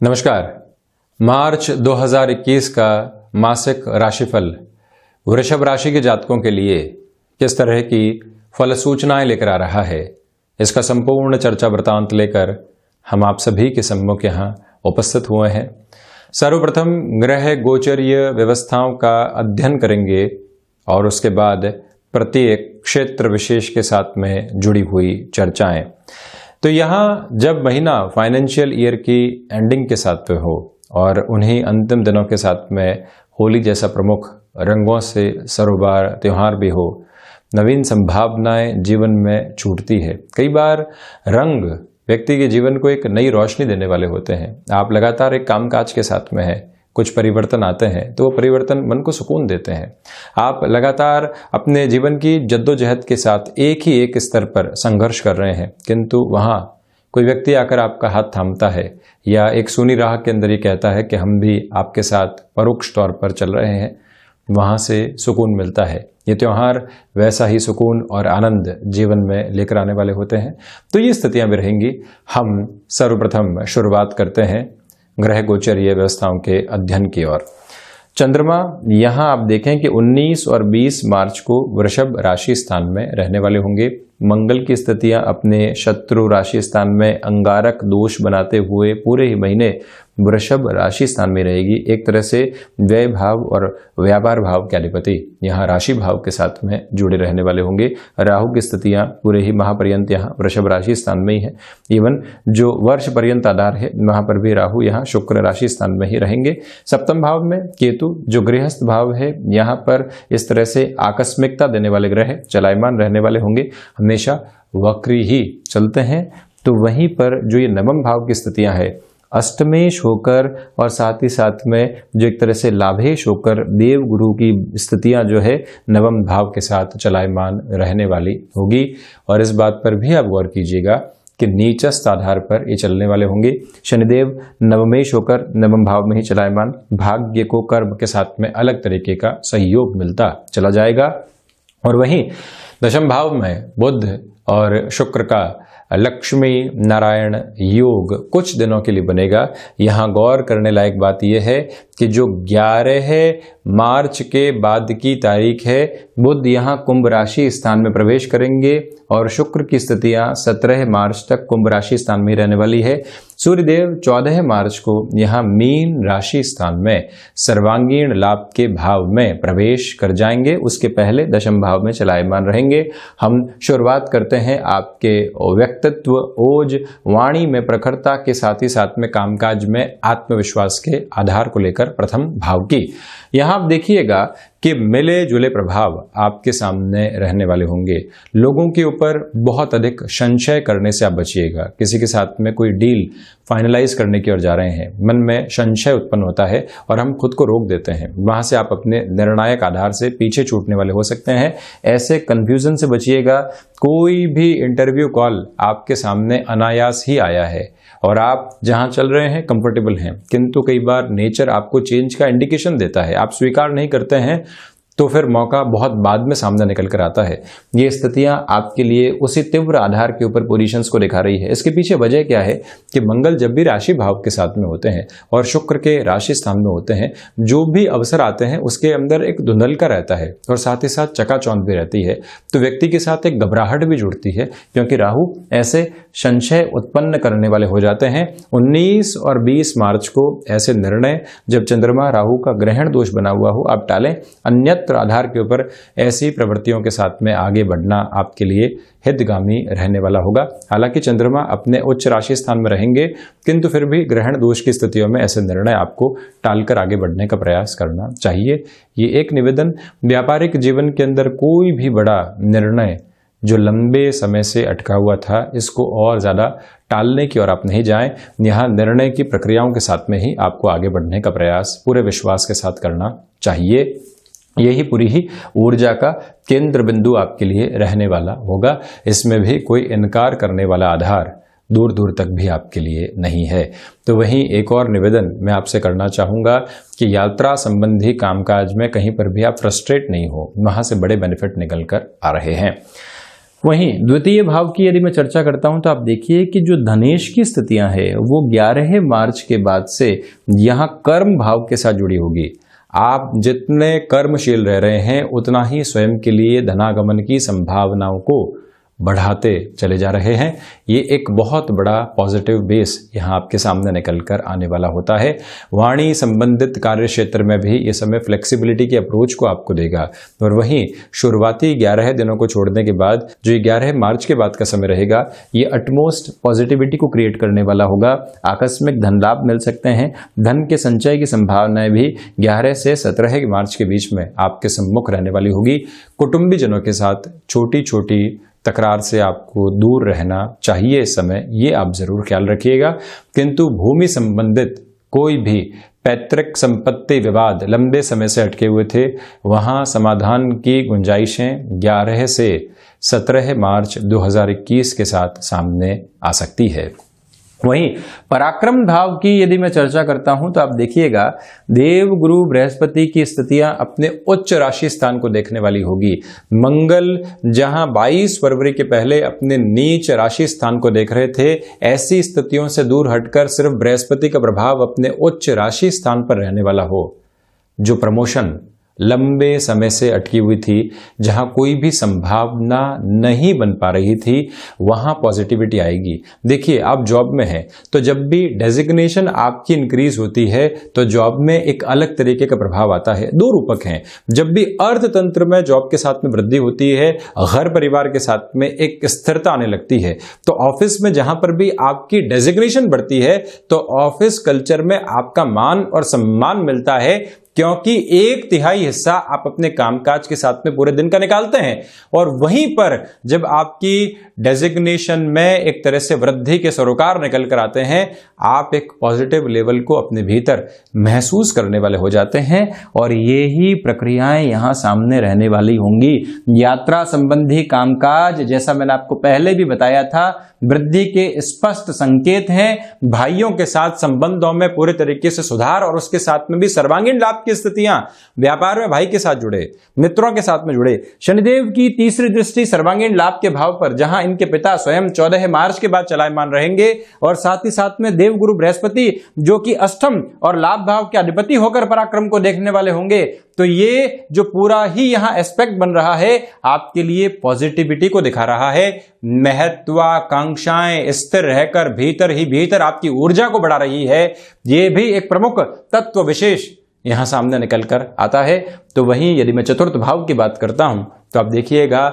नमस्कार। मार्च 2021 का मासिक राशिफल वृषभ राशि के जातकों के लिए किस तरह की फल सूचनाएं लेकर आ रहा है, इसका संपूर्ण चर्चा वृतांत लेकर हम आप सभी के सम्मुख यहाँ उपस्थित हुए हैं। सर्वप्रथम ग्रह गोचरीय व्यवस्थाओं का अध्ययन करेंगे और उसके बाद प्रत्येक क्षेत्र विशेष के साथ में जुड़ी हुई चर्चाएं। तो यहाँ जब महीना फाइनेंशियल ईयर की एंडिंग के साथ में हो और उन्हीं अंतिम दिनों के साथ में होली जैसा प्रमुख रंगों से सरोबार त्यौहार भी हो, नवीन संभावनाएं जीवन में छूटती है। कई बार रंग व्यक्ति के जीवन को एक नई रोशनी देने वाले होते हैं। आप लगातार एक कामकाज के साथ में हैं, कुछ परिवर्तन आते हैं तो वो परिवर्तन मन को सुकून देते हैं। आप लगातार अपने जीवन की जद्दोजहद के साथ एक स्तर पर संघर्ष कर रहे हैं, किंतु वहाँ कोई व्यक्ति आकर आपका हाथ थामता है या एक सूनी राह के अंदर ये कहता है कि हम भी आपके साथ परोक्ष तौर पर चल रहे हैं, वहाँ से सुकून मिलता है। ये त्यौहार वैसा ही सुकून और आनंद जीवन में लेकर आने वाले होते हैं। तो ये स्थितियां भी रहेंगी। हम सर्वप्रथम शुरुआत करते हैं ग्रह गोचरीय व्यवस्थाओं के अध्ययन की ओर। चंद्रमा यहाँ आप देखें कि 19 और 20 मार्च को वृषभ राशि स्थान में रहने वाले होंगे। मंगल की स्थितियां अपने शत्रु राशि स्थान में अंगारक दोष बनाते हुए पूरे ही महीने वृषभ राशि स्थान में रहेगी। एक तरह से व्यय भाव और व्यापार भाव के अधिपति यहाँ राशि भाव के साथ में जुड़े रहने वाले होंगे। राहु की स्थितियां पूरे ही माह पर्यंत यहाँ वृषभ राशि स्थान में ही है। इवन जो वर्ष पर्यंत आधार है वहां पर भी राहु यहाँ शुक्र राशि स्थान में ही रहेंगे। सप्तम भाव में केतु जो गृहस्थ भाव है, यहाँ पर इस तरह से आकस्मिकता देने वाले ग्रह चलायमान रहने वाले होंगे, हमेशा वक्री ही चलते हैं। तो वहीं पर जो ये नवम भाव की स्थितियां है, अष्टमेश होकर और साथ ही साथ में जो एक तरह से लाभेश होकर देव गुरु की स्थितियां जो है नवम भाव के साथ चलायमान रहने वाली होगी। और इस बात पर भी आप गौर कीजिएगा कि नीचस्थ आधार पर ये चलने वाले होंगे। शनिदेव नवमेश होकर नवम भाव में ही चलायमान, भाग्य को कर्म के साथ में अलग तरीके का सहयोग मिलता चला जाएगा। और वहीं दशम भाव में बुध और शुक्र का लक्ष्मी नारायण योग कुछ दिनों के लिए बनेगा। यहाँ गौर करने लायक बात यह है कि जो 11 मार्च के बाद की तारीख है, बुध यहाँ कुंभ राशि स्थान में प्रवेश करेंगे और शुक्र की स्थितियां 17 मार्च तक कुंभ राशि स्थान में रहने वाली है। सूर्यदेव 14 मार्च को यहाँ मीन राशि स्थान में सर्वांगीण लाभ के भाव में प्रवेश कर जाएंगे। उसके पहले दशम भाव में चलायमान रहेंगे। हम शुरुआत करते हैं आपके व्यक्तित्व, ओज, वाणी में प्रखरता के साथ ही साथ में कामकाज में आत्मविश्वास के आधार को लेकर प्रथम भाव की। यहाँ आप देखिएगा कि मिले जुले प्रभाव आपके सामने रहने वाले होंगे। लोगों के ऊपर बहुत अधिक संशय करने से आप बचिएगा। किसी के साथ में कोई डील फाइनलाइज करने की ओर जा रहे हैं, मन में संशय उत्पन्न होता है और हम खुद को रोक देते हैं। वहां से आप अपने निर्णायक आधार से पीछे छूटने वाले हो सकते हैं। ऐसे कंफ्यूजन से बचिएगा। कोई भी इंटरव्यू कॉल आपके सामने अनायास ही आया है और आप जहां चल रहे हैं कंफर्टेबल हैं, किंतु कई बार नेचर आपको चेंज का इंडिकेशन देता है, आप स्वीकार नहीं करते हैं, तो फिर मौका बहुत बाद में सामने निकल कर आता है। ये स्थितियां आपके लिए उसी तीव्र आधार के ऊपर पोजीशंस को दिखा रही है। इसके पीछे वजह क्या है कि मंगल जब भी राशि भाव के साथ में होते हैं और शुक्र के राशि स्थान में होते हैं, जो भी अवसर आते हैं उसके अंदर एक धुंधलका रहता है और साथ ही साथ चकाचौंध भी रहती है। तो व्यक्ति के साथ एक घबराहट भी जुड़ती है, क्योंकि राहु ऐसे संशय उत्पन्न करने वाले हो जाते हैं। 19 और 20 मार्च को ऐसे निर्णय जब चंद्रमा राहु का ग्रहण दोष बना हुआ हो आप टालें। अन्यत्र आधार के ऊपर ऐसी प्रवृत्तियों के साथ में आगे बढ़ना आपके लिए हितगामी रहने वाला होगा। हालांकि चंद्रमा अपने उच्च राशि स्थान में रहेंगे, किंतु फिर भी ग्रहण दोष की स्थितियों में ऐसे निर्णय आपको टालकर आगे बढ़ने का प्रयास करना चाहिए। ये एक निवेदन। व्यापारिक जीवन के अंदर कोई भी बड़ा निर्णय जो लंबे समय से अटका हुआ था, इसको और ज़्यादा टालने की ओर आप नहीं जाएं। यहाँ निर्णय की प्रक्रियाओं के साथ में ही आपको आगे बढ़ने का प्रयास पूरे विश्वास के साथ करना चाहिए। यही पूरी ही ऊर्जा का केंद्र बिंदु आपके लिए रहने वाला होगा। इसमें भी कोई इनकार करने वाला आधार दूर दूर तक भी आपके लिए नहीं है। तो वहीं एक और निवेदन मैं आपसे करना चाहूँगा कि यात्रा संबंधी कामकाज में कहीं पर भी आप फ्रस्ट्रेट नहीं हो, वहाँ से बड़े बेनिफिट निकल कर आ रहे हैं। वहीं द्वितीय भाव की यदि मैं चर्चा करता हूं तो आप देखिए कि जो धनेश की स्थितियां हैं वो 11 मार्च के बाद से यहां कर्म भाव के साथ जुड़ी होगी। आप जितने कर्मशील रह रहे हैं उतना ही स्वयं के लिए धनागमन की संभावनाओं को बढ़ाते चले जा रहे हैं। ये एक बहुत बड़ा पॉजिटिव बेस यहाँ आपके सामने निकल कर आने वाला होता है। वाणी संबंधित कार्य क्षेत्र में भी ये समय फ्लेक्सिबिलिटी की अप्रोच को आपको देगा। और वहीं शुरुआती 11 दिनों को छोड़ने के बाद जो 11 मार्च के बाद का समय रहेगा ये अटमोस्ट पॉजिटिविटी को क्रिएट करने वाला होगा। आकस्मिक धन लाभ मिल सकते हैं। धन के संचय की संभावनाएं भी 11 से 17 मार्च के बीच में आपके सम्मुख रहने वाली होगी। कुटुंबीजनों के साथ छोटी छोटी तकरार से आपको दूर रहना चाहिए इस समय, ये आप जरूर ख्याल रखिएगा। किंतु भूमि संबंधित कोई भी पैतृक संपत्ति विवाद लंबे समय से अटके हुए थे, वहां समाधान की गुंजाइशें 11 से 17 मार्च 2021 के साथ सामने आ सकती है। वहीं पराक्रम भाव की यदि मैं चर्चा करता हूं तो आप देखिएगा देव गुरु बृहस्पति की स्थितियां अपने उच्च राशि स्थान को देखने वाली होगी। मंगल जहां 22 फरवरी के पहले अपने नीच राशि स्थान को देख रहे थे, ऐसी स्थितियों से दूर हटकर सिर्फ बृहस्पति का प्रभाव अपने उच्च राशि स्थान पर रहने वाला हो। जो प्रमोशन लंबे समय से अटकी हुई थी, जहां कोई भी संभावना नहीं बन पा रही थी, वहां पॉजिटिविटी आएगी। देखिए आप जॉब में हैं तो जब भी डेजिग्नेशन आपकी इंक्रीज होती है तो जॉब में एक अलग तरीके का प्रभाव आता है। दो रूपक हैं। जब भी अर्थतंत्र में जॉब के साथ में वृद्धि होती है, घर परिवार के साथ में एक स्थिरता आने लगती है। तो ऑफिस में जहां पर भी आपकी डेजिग्नेशन बढ़ती है तो ऑफिस कल्चर में आपका मान और सम्मान मिलता है, क्योंकि 1/3 हिस्सा आप अपने कामकाज के साथ में पूरे दिन का निकालते हैं। और वहीं पर जब आपकी डेजिग्नेशन में एक तरह से वृद्धि के सरोकार निकल कर आते हैं, आप एक पॉजिटिव लेवल को अपने भीतर महसूस करने वाले हो जाते हैं। और ये ही प्रक्रियाएं यहां सामने रहने वाली होंगी। यात्रा संबंधी कामकाज, जैसा मैंने आपको पहले भी बताया था, वृद्धि के स्पष्ट संकेत हैं। भाइयों के साथ संबंधों में पूरे तरीके से सुधार और उसके साथ में भी सर्वांगीण लाभ की स्थितियां। व्यापार में भाई के साथ जुड़े, मित्रों के साथ में जुड़े। शनिदेव की तीसरी दृष्टि सर्वांगीण लाभ के भाव पर, जहां इनके पिता स्वयं 14 मार्च के बाद चलायमान रहेंगे, और साथ ही साथ में देव गुरु बृहस्पति जो कि अष्टम और लाभ भाव के अधिपति होकर पराक्रम को देखने वाले होंगे। तो ये जो पूरा ही यहां एस्पेक्ट बन रहा है आपके लिए पॉजिटिविटी को दिखा रहा है। महत्वाकांक्षाएं स्थिर रहकर भीतर ही भीतर आपकी ऊर्जा को बढ़ा रही है। ये भी एक प्रमुख तत्व विशेष यहां सामने निकल कर आता है। तो वहीं यदि मैं चतुर्थ भाव की बात करता हूं तो आप देखिएगा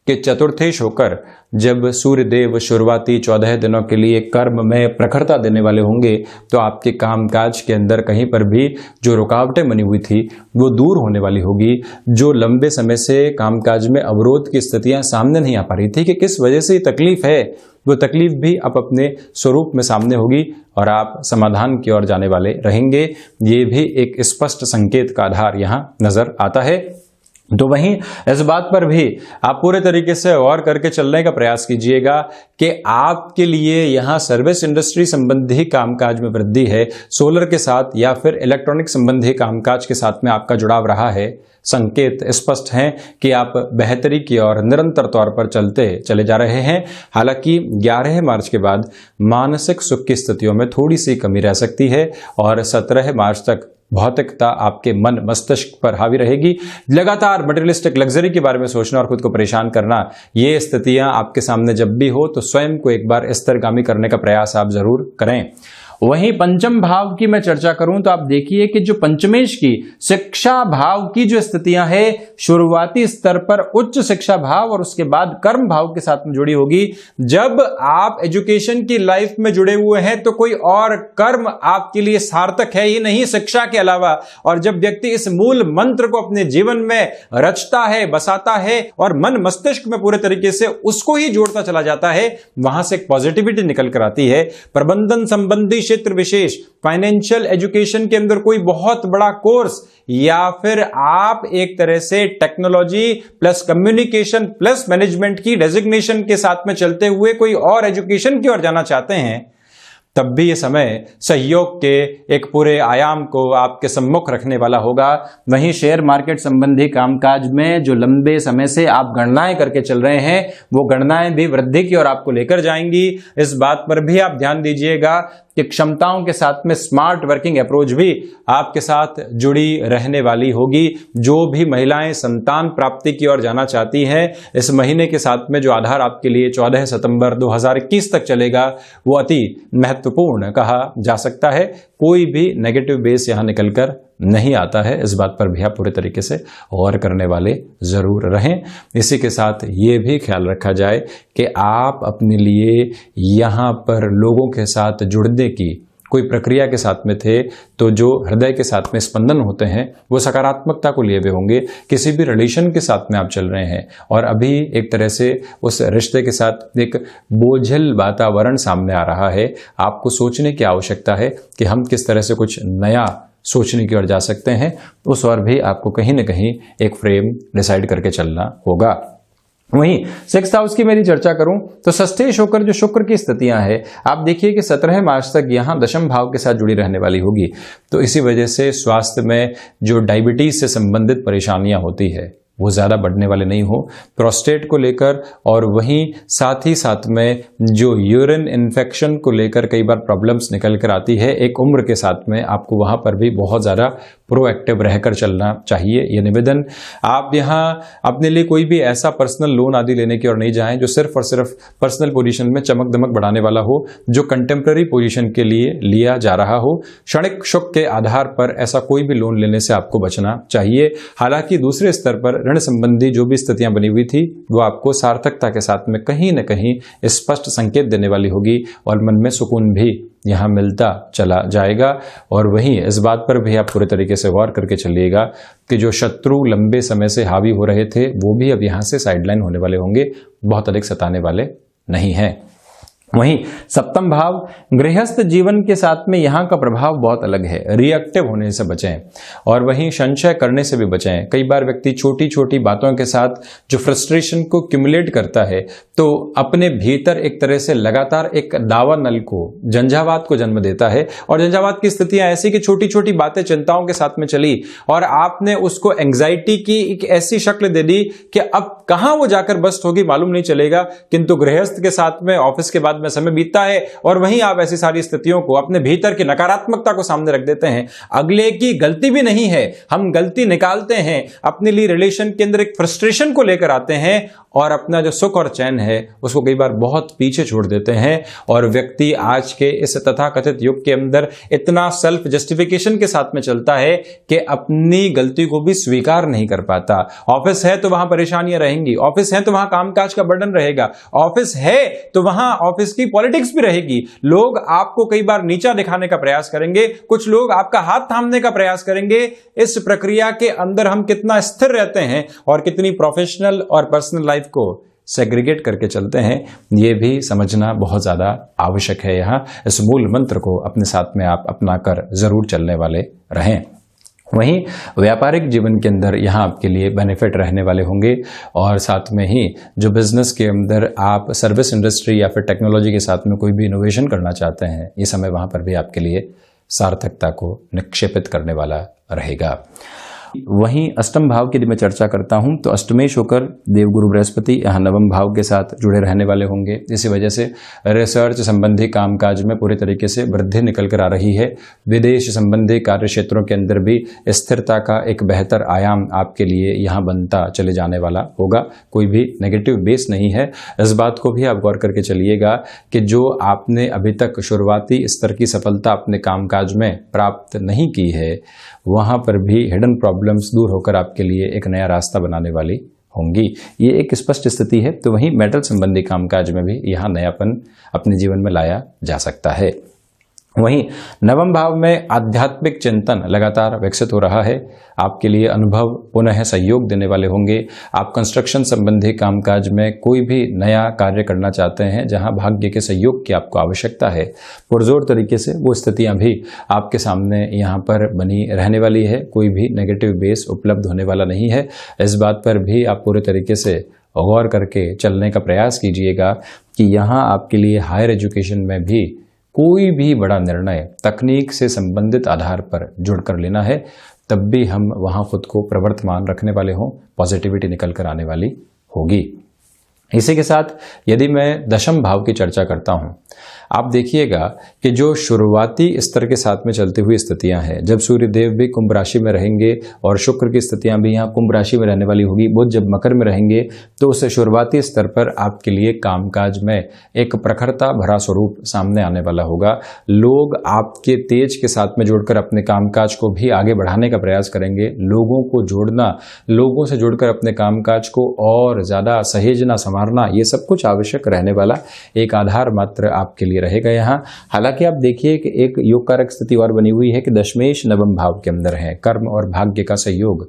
कि चतुर्थेश होकर जब सूर्यदेव शुरुआती 14 दिनों के लिए कर्म में प्रखरता देने वाले होंगे, तो आपके कामकाज के अंदर कहीं पर भी जो रुकावटें बनी हुई थी वो दूर होने वाली होगी। जो लंबे समय से कामकाज में अवरोध की स्थितियां सामने नहीं आ पा रही थी कि किस वजह से तकलीफ है, वो तकलीफ भी अब अपने स्वरूप में सामने होगी और आप समाधान की ओर जाने वाले रहेंगे। ये भी एक स्पष्ट संकेत का आधार यहां नजर आता है। तो वहीं इस बात पर भी आप पूरे तरीके से गौर करके चलने का प्रयास कीजिएगा कि आपके लिए यहां सर्विस इंडस्ट्री संबंधी कामकाज में वृद्धि है, सोलर के साथ या फिर इलेक्ट्रॉनिक संबंधी कामकाज के साथ में आपका जुड़ाव रहा है। संकेत स्पष्ट हैं कि आप बेहतरी की ओर निरंतर तौर पर चलते चले जा रहे हैं। हालांकि 11 मार्च के बाद मानसिक सुख की स्थितियों में थोड़ी सी कमी रह सकती है और 17 मार्च तक भौतिकता आपके मन मस्तिष्क पर हावी रहेगी। लगातार मटेरियलिस्टिक लग्जरी के बारे में सोचना और खुद को परेशान करना, ये स्थितियां आपके सामने जब भी हो तो स्वयं को एक बार स्थिरगामी करने का प्रयास आप जरूर करें। वहीं पंचम भाव की मैं चर्चा करूं तो आप देखिए कि जो पंचमेश की शिक्षा भाव की जो स्थितियां हैं, शुरुआती स्तर पर उच्च शिक्षा भाव और उसके बाद कर्म भाव के साथ में जुड़ी होगी। जब आप एजुकेशन की लाइफ में जुड़े हुए हैं तो कोई और कर्म आपके लिए सार्थक है, ये नहीं शिक्षा के अलावा। और जब व्यक्ति इस मूल मंत्र को अपने जीवन में रचता है, बसाता है और मन मस्तिष्क में पूरे तरीके से उसको ही जोड़ता चला जाता है, वहां से एक पॉजिटिविटी निकल कर आती है। प्रबंधन संबंधी क्षेत्र विशेष, फाइनेंशियल एजुकेशन के अंदर कोई बहुत बड़ा कोर्स, या फिर आप एक तरह से technology plus communication plus management की डेजिग्नेशन के साथ में चलते हुए कोई और एजुकेशन की ओर जाना चाहते हैं, तब भी ये समय सहयोग के एक पूरे आयाम को आपके सम्मुख रखने वाला होगा। वहीं शेयर मार्केट संबंधी कामकाज में जो लंबे समय से आप गणनाएं करके चल रहे हैं, वो गणनाएं भी वृद्धि की ओर आपको लेकर जाएंगी। इस बात पर भी आप ध्यान दीजिएगा कि क्षमताओं के साथ में स्मार्ट वर्किंग अप्रोच भी आपके साथ जुड़ी रहने वाली होगी। जो भी महिलाएं संतान प्राप्ति की ओर जाना चाहती हैं, इस महीने के साथ में जो आधार आपके लिए 14 सितंबर 2021 तक चलेगा, वो अति महत्वपूर्ण कहा जा सकता है। कोई भी नेगेटिव बेस यहां निकलकर नहीं आता है। इस बात पर भी आप पूरे तरीके से गौर करने वाले जरूर रहें। इसी के साथ ये भी ख्याल रखा जाए कि आप अपने लिए यहां पर लोगों के साथ जुड़ने की कोई प्रक्रिया के साथ में थे, तो जो हृदय के साथ में स्पंदन होते हैं वो सकारात्मकता को लिए हुए होंगे। किसी भी रिलेशन के साथ में आप चल रहे हैं और अभी एक तरह से उस रिश्ते के साथ एक बोझिल वातावरण सामने आ रहा है, आपको सोचने की आवश्यकता है कि हम किस तरह से कुछ नया सोचने की ओर जा सकते हैं। उस ओर भी आपको कहीं ना कहीं एक फ्रेम डिसाइड करके चलना होगा। वहीं 6th हाउस की मेरी चर्चा करूं तो सस्तेश होकर जो शुक्र की स्थितियां हैं, आप देखिए कि 17 मार्च तक यहां दशम भाव के साथ जुड़ी रहने वाली होगी। तो इसी वजह से स्वास्थ्य में जो डायबिटीज से संबंधित परेशानियां होती है वो ज़्यादा बढ़ने वाले नहीं हो, प्रोस्टेट को लेकर, और वहीं साथ ही साथ में जो यूरिन इन्फेक्शन को लेकर कई बार प्रॉब्लम्स निकल कर आती है एक उम्र के साथ में, आपको वहाँ पर भी बहुत ज़्यादा प्रोएक्टिव रहकर चलना चाहिए। ये निवेदन, आप यहाँ अपने लिए कोई भी ऐसा पर्सनल लोन आदि लेने की ओर नहीं जाएं जो सिर्फ और सिर्फ पर्सनल पोजीशन में चमक दमक बढ़ाने वाला हो, जो कंटेम्प्रेरी पोजीशन के लिए लिया जा रहा हो। क्षणिक सुख के आधार पर ऐसा कोई भी लोन लेने से आपको बचना चाहिए। हालांकि दूसरे स्तर पर ऋण संबंधी जो भी स्थितियां बनी हुई थी वो आपको सार्थकता के साथ में कहीं न कहीं स्पष्ट संकेत देने वाली होगी और मन में सुकून भी यहां मिलता चला जाएगा। और वहीं इस बात पर भी आप पूरे तरीके से गौर करके चलिएगा कि जो शत्रु लंबे समय से हावी हो रहे थे वो भी अब यहां से साइडलाइन होने वाले होंगे, बहुत अधिक सताने वाले नहीं हैं। वहीं 7th भाव गृहस्थ जीवन के साथ में यहां का प्रभाव बहुत अलग है। रिएक्टिव होने से बचें और वहीं संशय करने से भी बचें। कई बार व्यक्ति छोटी छोटी बातों के साथ जो फ्रस्ट्रेशन को क्यूमुलेट करता है तो अपने भीतर एक तरह से लगातार एक दावा नल को, झंझावात को जन्म देता है। और झंझावात की स्थितियां ऐसी कि छोटी छोटी बातें चिंताओं के साथ में चली और आपने उसको एंग्जाइटी की एक ऐसी शक्ल दे दी कि अब कहां वो जाकर बस्ट होगी मालूम नहीं चलेगा। किंतु गृहस्थ के साथ में ऑफिस के बाद में समय बीतता है और वहीं आप ऐसी सारी स्थितियों को, अपने भीतर की नकारात्मकता को सामने रख देते हैं। अगले की गलती भी नहीं है, हम गलती निकालते हैं, अपने लिए रिलेशन के अंदर एक फ्रस्ट्रेशन को लेकर आते हैं और अपना जो सुख और चैन है उसको कई बार बहुत पीछे छोड़ देते हैं। और व्यक्ति आज के इस तथाकथित युग के अंदर इतना सेल्फ जस्टिफिकेशन के साथ में चलता है कि अपनी गलती को भी स्वीकार नहीं कर पाता। ऑफिस है तो वहां परेशानियां रहेंगी, ऑफिस है तो वहां कामकाज का बर्डन रहेगा, ऑफिस है तो वहां ऑफिस की पॉलिटिक्स भी रहेगी। लोग आपको कई बार नीचा दिखाने का प्रयास करेंगे, कुछ लोग आपका हाथ थामने का प्रयास करेंगे। इस प्रक्रिया के अंदर हम कितना स्थिर रहते हैं और कितनी प्रोफेशनल और पर्सनल लाइफ को सेग्रीगेट करके चलते हैं, यह भी समझना बहुत ज्यादा आवश्यक है। यहां इस मूल मंत्र को अपने साथ में आप अपनाकर जरूर चलने वाले रहें। वहीं व्यापारिक जीवन के अंदर यहाँ आपके लिए बेनिफिट रहने वाले होंगे और साथ में ही जो बिजनेस के अंदर आप सर्विस इंडस्ट्री या फिर टेक्नोलॉजी के साथ में कोई भी इनोवेशन करना चाहते हैं, ये समय वहाँ पर भी आपके लिए सार्थकता को निक्षेपित करने वाला रहेगा। वहीं 8th भाव की यदि मैं चर्चा करता हूं तो अष्टमेश होकर देवगुरु बृहस्पति यहाँ 9वें भाव के साथ जुड़े रहने वाले होंगे। इसी वजह से रिसर्च संबंधी कामकाज में पूरे तरीके से वृद्धि निकल कर आ रही है। विदेश संबंधी कार्य क्षेत्रों के अंदर भी स्थिरता का एक बेहतर आयाम आपके लिए यहाँ बनता चले जाने वाला होगा। कोई भी नेगेटिव बेस नहीं है। इस बात को भी आप गौर करके चलिएगा कि जो आपने अभी तक शुरुआती स्तर की सफलता अपने कामकाज में प्राप्त नहीं की है, वहाँ पर भी हिडन प्रॉब्लम्स दूर होकर आपके लिए एक नया रास्ता बनाने वाली होंगी। ये एक स्पष्ट स्थिति है। तो वहीं मेटल संबंधी कामकाज में भी यहाँ नयापन अपने जीवन में लाया जा सकता है। वहीं 9वें भाव में आध्यात्मिक चिंतन लगातार विकसित हो रहा है। आपके लिए अनुभव पुनः सहयोग देने वाले होंगे। आप कंस्ट्रक्शन संबंधी कामकाज में कोई भी नया कार्य करना चाहते हैं जहां भाग्य के सहयोग की आपको आवश्यकता है, पुरजोर तरीके से वो स्थितियां भी आपके सामने यहां पर बनी रहने वाली है। कोई भी नेगेटिव बेस उपलब्ध होने वाला नहीं है। इस बात पर भी आप पूरे तरीके से गौर करके चलने का प्रयास कीजिएगा कि यहाँ आपके लिए हायर एजुकेशन में भी कोई भी बड़ा निर्णय तकनीक से संबंधित आधार पर जुड़कर लेना है, तब भी हम वहां खुद को प्रवर्तमान रखने वाले हों, पॉजिटिविटी निकल कर आने वाली होगी। इसी के साथ यदि मैं दशम भाव की चर्चा करता हूं, आप देखिएगा कि जो शुरुआती स्तर के साथ में चलती हुई स्थितियां हैं, जब सूर्य देव भी कुंभ राशि में रहेंगे और शुक्र की स्थितियां भी यहाँ कुंभ राशि में रहने वाली होगी, बुध जब मकर में रहेंगे, तो उस शुरुआती स्तर पर आपके लिए कामकाज में एक प्रखरता भरा स्वरूप सामने आने वाला होगा। लोग आपके तेज के साथ में जुड़कर अपने कामकाज को भी आगे बढ़ाने का प्रयास करेंगे। लोगों को जोड़ना, लोगों से जुड़कर अपने कामकाज को और ज्यादा सहेजना, संवारना, ये सब कुछ आवश्यक रहने वाला एक आधार मात्र आपके लिए रहेगा यहाँ। हालांकि आप देखिए कि एक योग कारक स्थिति और बनी हुई है कि दशमेश नवम भाव के अंदर है, कर्म और भाग्य का सहयोग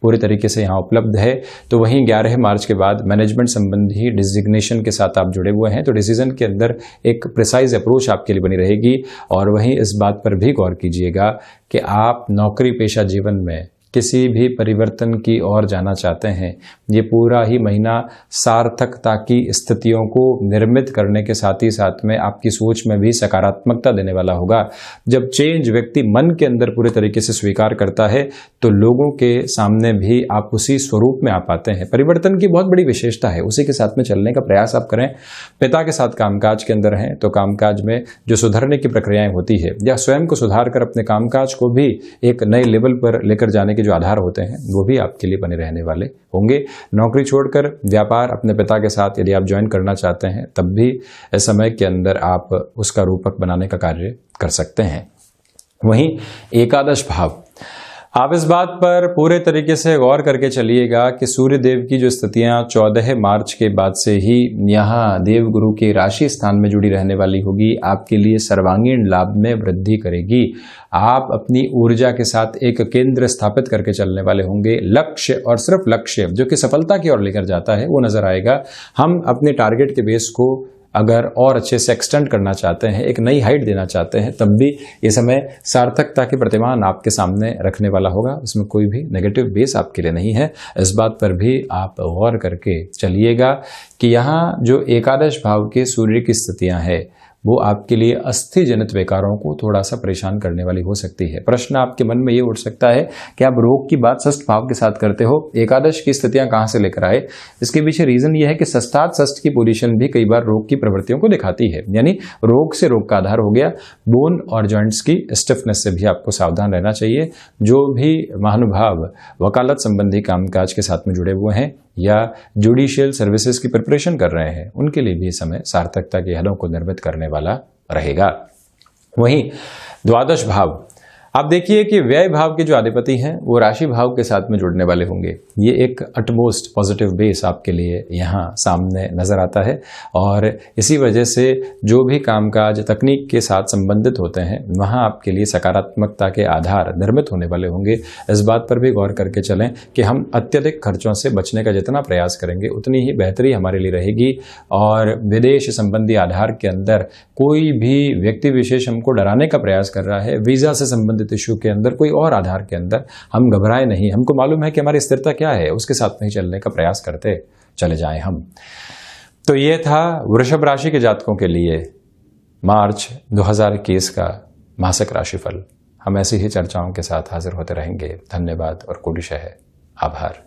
पूरी तरीके से यहाँ उपलब्ध है। तो वहीं 11 मार्च के बाद मैनेजमेंट संबंधी डिजिग्नेशन के साथ आप जुड़े हुए हैं, तो डिसीजन के अंदर एक प्रिसाइज अप्रोच आपके लिए बनी रहेगी। और वहीं इस बात पर भी गौर कीजिएगा कि आप नौकरी पेशा जीवन में किसी भी परिवर्तन की ओर जाना चाहते हैं, ये पूरा ही महीना सार्थकता की स्थितियों को निर्मित करने के साथ ही साथ में आपकी सोच में भी सकारात्मकता देने वाला होगा। जब चेंज व्यक्ति मन के अंदर पूरे तरीके से स्वीकार करता है, तो लोगों के सामने भी आप उसी स्वरूप में आ पाते हैं। परिवर्तन की बहुत बड़ी विशेषता है, उसी के साथ में चलने का प्रयास आप करें। पिता के साथ कामकाज के अंदर हैं, तो कामकाज में जो सुधरने की प्रक्रियाएं होती है, या स्वयं को सुधार कर अपने कामकाज को भी एक नए लेवल पर लेकर जाने के जो आधार होते हैं, वो भी आपके लिए बने रहने वाले होंगे। नौकरी छोड़कर व्यापार अपने पिता के साथ यदि आप ज्वाइन करना चाहते हैं, तब भी इस समय के अंदर आप उसका रूपक बनाने का कार्य कर सकते हैं। वहीं एकादश भाव, आप इस बात पर पूरे तरीके से गौर करके चलिएगा कि सूर्य देव की जो स्थितियां 14 मार्च के बाद से ही यहाँ देवगुरु के राशि स्थान में जुड़ी रहने वाली होगी, आपके लिए सर्वांगीण लाभ में वृद्धि करेगी। आप अपनी ऊर्जा के साथ एक केंद्र स्थापित करके चलने वाले होंगे। लक्ष्य और सिर्फ लक्ष्य जो कि सफलता की ओर लेकर जाता है, वो नजर आएगा। हम अपने टारगेट के बेस को अगर और अच्छे से एक्सटेंड करना चाहते हैं, एक नई हाइट देना चाहते हैं, तब भी ये समय सार्थकता के प्रतिमान आपके सामने रखने वाला होगा। उसमें कोई भी नेगेटिव बेस आपके लिए नहीं है। इस बात पर भी आप गौर करके चलिएगा कि यहाँ जो एकादश भाव के सूर्य की स्थितियां हैं, वो आपके लिए अस्थि जनित विकारों को थोड़ा सा परेशान करने वाली हो सकती है। प्रश्न आपके मन में ये उठ सकता है कि आप रोग की बात षष्ठ भाव के साथ करते हो, एकादश की स्थितियां कहां से लेकर आए? इसके पीछे रीजन ये है कि षष्ठात षष्ठ की पोजीशन भी कई बार रोग की प्रवृत्तियों को दिखाती है, यानी रोग से रोग का आधार हो गया। बोन और जॉइंट्स की स्टिफनेस से भी आपको सावधान रहना चाहिए। जो भी महानुभाव वकालत संबंधी कामकाज के साथ में जुड़े हुए हैं या जुडिशियल सर्विसेज की प्रिपरेशन कर रहे हैं, उनके लिए भी समय सार्थकता के हलों को निर्मित करने वाला रहेगा। वहीं द्वादश भाव, आप देखिए कि व्यय भाव के जो अधिपति हैं वो राशि भाव के साथ में जुड़ने वाले होंगे। ये एक अटमोस्ट पॉजिटिव बेस आपके लिए यहाँ सामने नजर आता है, और इसी वजह से जो भी कामकाज तकनीक के साथ संबंधित होते हैं, वहाँ आपके लिए सकारात्मकता के आधार निर्मित होने वाले होंगे। इस बात पर भी गौर करके चलें कि हम अत्यधिक खर्चों से बचने का जितना प्रयास करेंगे, उतनी ही बेहतरी हमारे लिए रहेगी। और विदेश संबंधी आधार के अंदर कोई भी व्यक्ति विशेष हमको डराने का प्रयास कर रहा है, वीजा से संबंधित इशू के अंदर, कोई और आधार के अंदर, हम घबराए नहीं। हमको मालूम है कि हमारी स्थिरता क्या है, उसके साथ में चलने का प्रयास करते चले जाएं हम। तो ये था वृषभ राशि के जातकों के लिए मार्च 2021 का मासिक राशिफल। हम ऐसी ही चर्चाओं के साथ हाजिर होते रहेंगे। धन्यवाद और कोटिशः आभार।